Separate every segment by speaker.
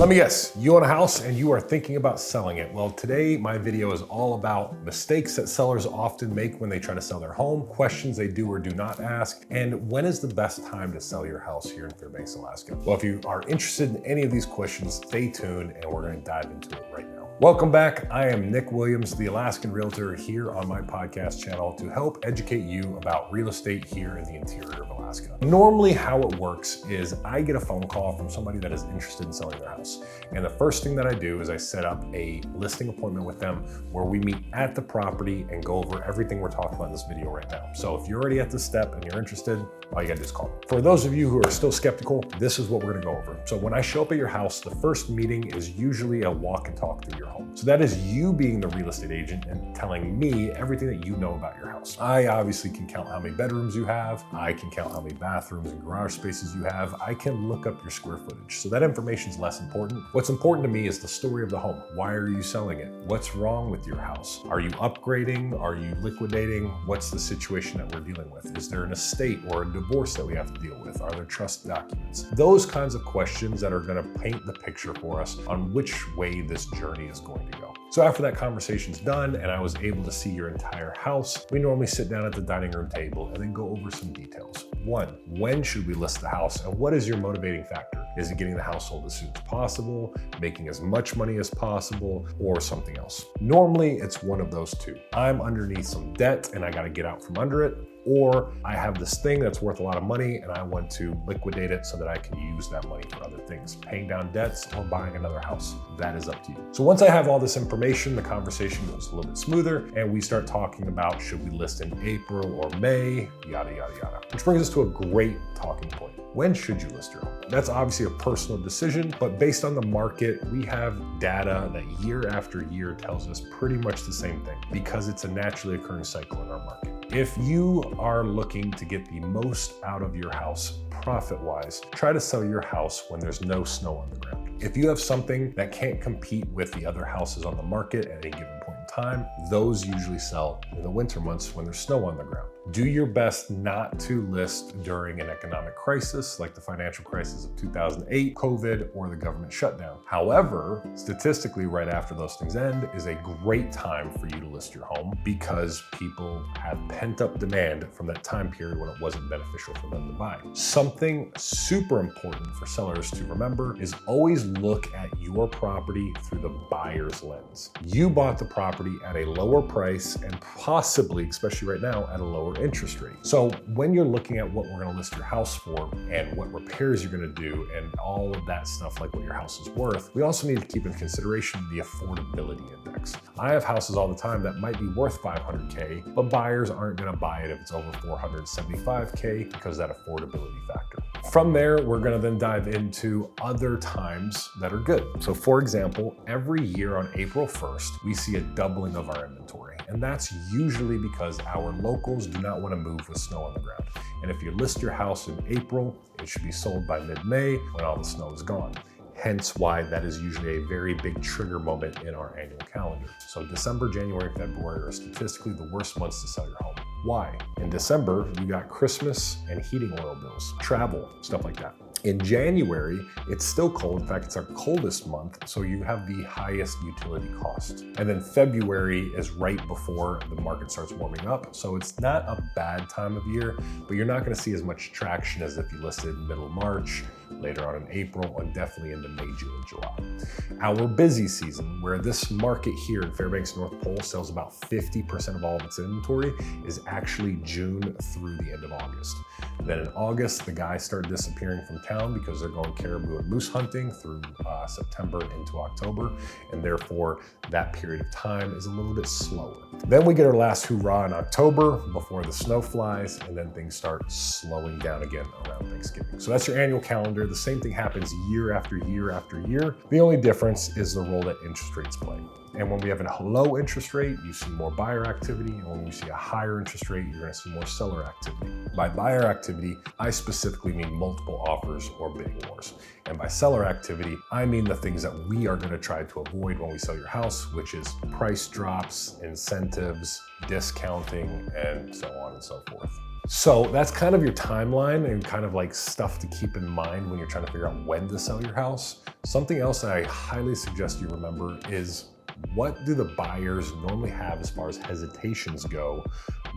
Speaker 1: Let me guess, you own a house and you are thinking about selling it. Well, today my video is all about mistakes that sellers often make when they try to sell their home, questions they do or do not ask, and when is the best time to sell your house here in Fairbanks, Alaska. Well, if you are interested in any of these questions, stay tuned and we're going to dive into it right now. Welcome back. I am Nick Williams, the Alaskan Realtor, here on my podcast channel to help educate you about real estate here in the interior of Alaska. Normally how it works is I get a phone call from somebody that is interested in selling their house. And the first thing that I do is I set up a listing appointment with them where we meet at the property and go over everything we're talking about in this video right now. So if you're already at this step and you're interested, all you gotta do is call me. For those of you who are still skeptical, this is what we're gonna go over. So when I show up at your house, the first meeting is usually a walk and talk through your home. So that is you being the real estate agent and telling me everything that you know about your house. I obviously can count how many bedrooms you have. I can count how many bathrooms and garage spaces you have. I can look up your square footage. So that information is less important. What's important to me is the story of the home. Why are you selling it? What's wrong with your house? Are you upgrading? Are you liquidating? What's the situation that we're dealing with? Is there an estate or a divorce that we have to deal with? Are there trust documents? Those kinds of questions that are going to paint the picture for us on which way this journey is going to go. So after that conversation's done and I was able to see your entire house, we normally sit down at the dining room table and then go over some details. One, when should we list the house and what is your motivating factor? Is it getting the house sold as soon as possible, making as much money as possible, or something else? Normally, it's one of those two. I'm underneath some debt and I gotta get out from under it, or I have this thing that's worth a lot of money and I want to liquidate it so that I can use that money for other things, paying down debts or buying another house. That is up to you. So once I have all this information, the conversation goes a little bit smoother and we start talking about should we list in April or May, yada, yada, yada. Which brings us to a great talking point. When should you list your home? That's obviously a personal decision, but based on the market, we have data that year after year tells us pretty much the same thing because it's a naturally occurring cycle in our market. If you are looking to get the most out of your house profit-wise, try to sell your house when there's no snow on the ground. If you have something that can't compete with the other houses on the market at a given point in time, those usually sell in the winter months when there's snow on the ground. Do your best not to list during an economic crisis like the financial crisis of 2008, COVID, or the government shutdown. However, statistically, right after those things end is a great time for you to list your home because people have pent-up demand from that time period when it wasn't beneficial for them to buy. Something super important for sellers to remember is always look at your property through the buyer's lens. You bought the property at a lower price and possibly, especially right now, at a lower interest rate. So when you're looking at what we're going to list your house for and what repairs you're going to do and all of that stuff like what your house is worth, we also need to keep in consideration the affordability index. I have houses all the time that might be worth $500K, but buyers aren't going to buy it if it's over $475K because of that affordability factor. From there, we're going to then dive into other times that are good. So for example, every year on April 1st, we see a doubling of our inventory. And that's usually because our locals do not want to move with snow on the ground. And if you list your house in April, it should be sold by mid-May when all the snow is gone. Hence why that is usually a very big trigger moment in our annual calendar. So December, January, February are statistically the worst months to sell your home. Why? In December, you got Christmas and heating oil bills, travel, stuff like that. In January, it's still cold. In fact, it's our coldest month, so you have the highest utility cost. And then February is right before the market starts warming up, so it's not a bad time of year, but you're not gonna see as much traction as if you listed middle of March, later on in April, and definitely into May, June, and July. Our busy season, where this market here in Fairbanks North Pole sells about 50% of all of its inventory, is actually June through the end of August. Then in August, the guys start disappearing from town because they're going caribou and moose hunting through September into October, and therefore that period of time is a little bit slower. Then we get our last hoorah in October before the snow flies, and then things start slowing down again around Thanksgiving. So that's your annual calendar. The same thing happens year after year after year. The only difference is the role that interest rates play. And when we have a low interest rate, you see more buyer activity. And when you see a higher interest rate, you're gonna see more seller activity. By buyer activity, I specifically mean multiple offers or bidding wars. And by seller activity, I mean the things that we are gonna try to avoid when we sell your house, which is price drops, incentives, discounting, and so on and so forth. So that's kind of your timeline and kind of like stuff to keep in mind when you're trying to figure out when to sell your house. Something else that I highly suggest you remember is, what do the buyers normally have as far as hesitations go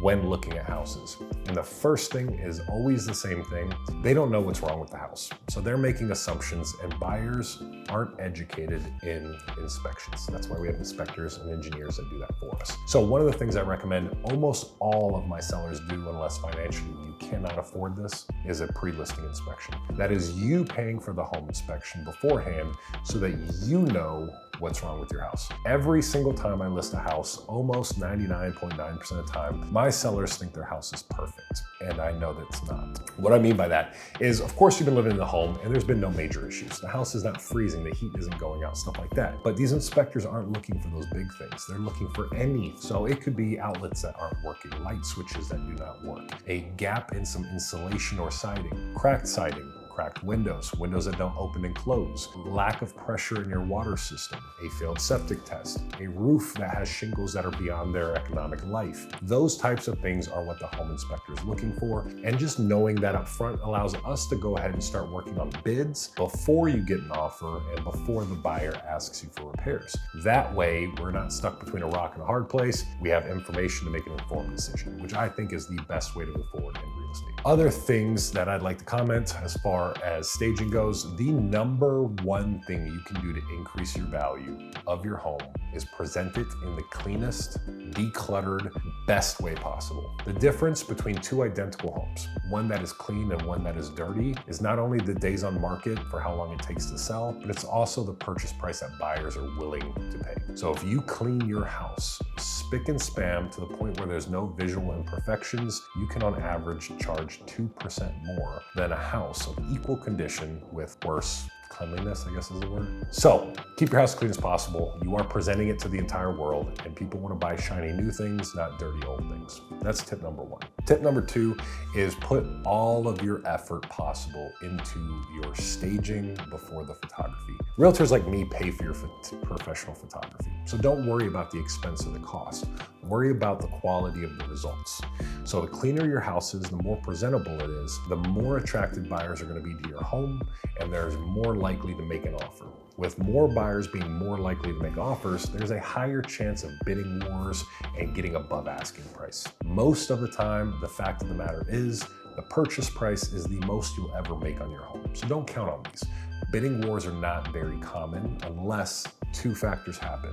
Speaker 1: when looking at houses? And the first thing is always the same thing. They don't know what's wrong with the house. So they're making assumptions, and buyers aren't educated in inspections. That's why we have inspectors and engineers that do that for us. So one of the things I recommend almost all of my sellers do, unless financially you cannot afford this, is a pre-listing inspection. That is you paying for the home inspection beforehand so that you know what's wrong with your house. Every single time I list a house, almost 99.9% of the time, my sellers think their house is perfect, and I know that it's not. What I mean by that is, of course, you've been living in the home and there's been no major issues. The house is not freezing, the heat isn't going out, stuff like that. But these inspectors aren't looking for those big things. They're looking for any. So it could be outlets that aren't working, light switches that do not work, a gap in some insulation or siding, cracked windows, windows that don't open and close, lack of pressure in your water system, a failed septic test, a roof that has shingles that are beyond their economic life. Those types of things are what the home inspector is looking for. And just knowing that up front allows us to go ahead and start working on bids before you get an offer and before the buyer asks you for repairs. That way, we're not stuck between a rock and a hard place. We have information to make an informed decision, which I think is the best way to move forward in real estate. Other things that I'd like to comment as far as staging goes, the number one thing you can do to increase your value of your home is present it in the cleanest, decluttered, best way possible. The difference between two identical homes, one that is clean and one that is dirty, is not only the days on market for how long it takes to sell, but it's also the purchase price that buyers are willing to pay. So if you clean your house spick and span to the point where there's no visual imperfections, you can on average charge 2% more than a house of equal condition with worse cleanliness, I guess is the word. So keep your house clean as possible. You are presenting it to the entire world, and people want to buy shiny new things, not dirty old things. That's tip number one. Tip number two is put all of your effort possible into your staging before the photography. Realtors like me pay for your professional photography. So don't worry about the expense or the cost. Worry about the quality of the results. So the cleaner your house is, the more presentable it is, the more attracted buyers are going to be to your home, and there's more likely to make an offer. With more buyers being more likely to make offers, there's a higher chance of bidding wars and getting above asking price. Most of the time, the fact of the matter is, the purchase price is the most you'll ever make on your home. So don't count on these. Bidding wars are not very common unless two factors happen.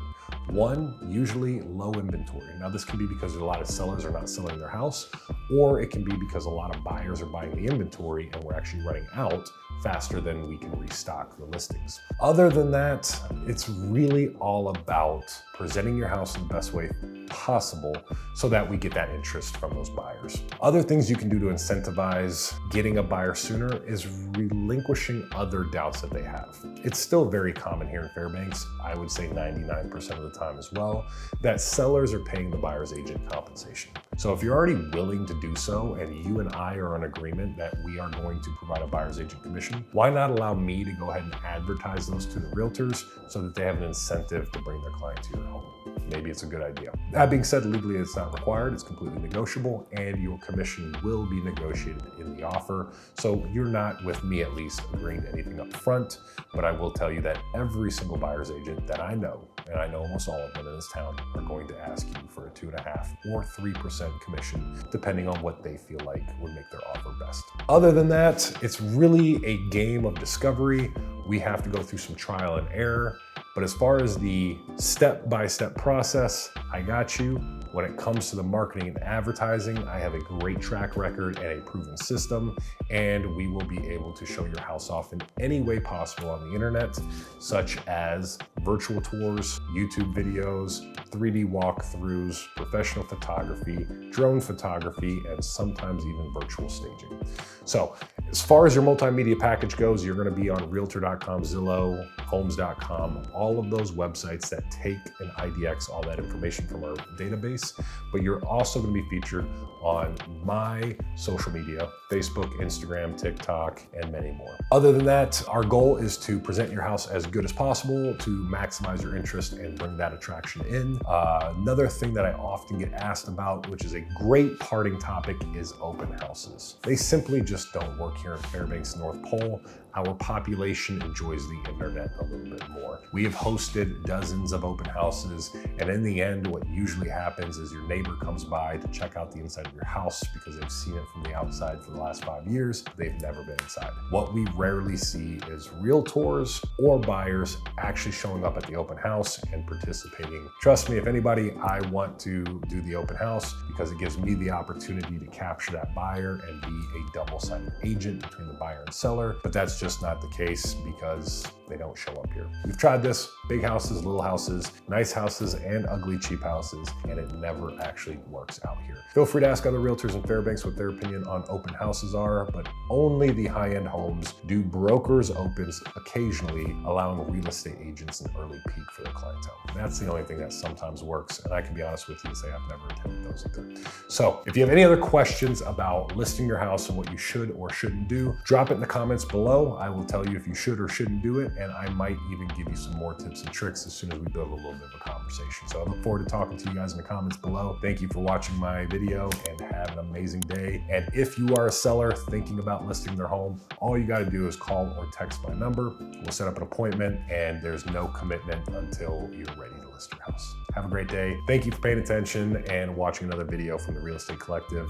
Speaker 1: One, usually low inventory. Now this can be because a lot of sellers are not selling their house, or it can be because a lot of buyers are buying the inventory and we're actually running out faster than we can restock the listings. Other than that, it's really all about presenting your house in the best way possible so that we get that interest from those buyers. Other things you can do to incentivize getting a buyer sooner is relinquishing other doubts that they have. It's still very common here in Fairbanks, I would say 99% of the time as well, that sellers are paying the buyer's agent compensation. So if you're already willing to do so and you and I are in agreement that we are going to provide a buyer's agent commission, why not allow me to go ahead and advertise those to the realtors so that they have an incentive to bring their client to your home? Maybe it's a good idea. That being said, legally it's not required, it's completely negotiable, and your commission will be negotiated in the offer. So you're not, with me at least, agreeing to anything up front, but I will tell you that every single buyer's agent that I know, and I know almost all of them in this town, are going to ask you for a 2.5% or 3% commission, depending on what they feel like would make their offer best. Other than that, it's really a game of discovery. We have to go through some trial and error. But as far as the step-by-step process, I got you. When it comes to the marketing and advertising, I have a great track record and a proven system, and we will be able to show your house off in any way possible on the internet, such as virtual tours, YouTube videos, 3D walkthroughs, professional photography, drone photography, and sometimes even virtual staging. So As far as your multimedia package goes, you're going to be on Realtor.com, Zillow, Homes.com, all of those websites that take and IDX all that information from our database. But you're also going to be featured on my social media, Facebook, Instagram, TikTok, and many more. Other than that, our goal is to present your house as good as possible to maximize your interest and bring that attraction in. Another thing that I often get asked about, which is a great parting topic, is open houses. They simply just don't work here in Fairbanks North Pole. Our population enjoys the internet a little bit more. We have hosted dozens of open houses, and in the end, what usually happens is your neighbor comes by to check out the inside of your house because they've seen it from the outside for the last 5 years. They've never been inside. What we rarely see is realtors or buyers actually showing up at the open house and participating. Trust me, if anybody, I want to do the open house because it gives me the opportunity to capture that buyer and be a double-sided agent between the buyer and seller, but that's just not the case because they don't show up here. We've tried this, big houses, little houses, nice houses, and ugly cheap houses, and it never actually works out here. Feel free to ask other realtors in Fairbanks what their opinion on open houses are, but only the high-end homes do brokers opens occasionally, allowing real estate agents an early peak for their clientele. That's the only thing that sometimes works, and I can be honest with you and say I've never attended those either. So if you have any other questions about listing your house and what you should or shouldn't do, drop it in the comments below. I will tell you if you should or shouldn't do it, and I might even give you some more tips and tricks as soon as we build a little bit of a conversation. So I look forward to talking to you guys in the comments below. Thank you for watching my video and have an amazing day. And if you are a seller thinking about listing their home, all you got to do is call or text my number. We'll set up an appointment, and there's no commitment until you're ready to list your house. Have a great day. Thank you for paying attention and watching another video from the Real Estate Collective.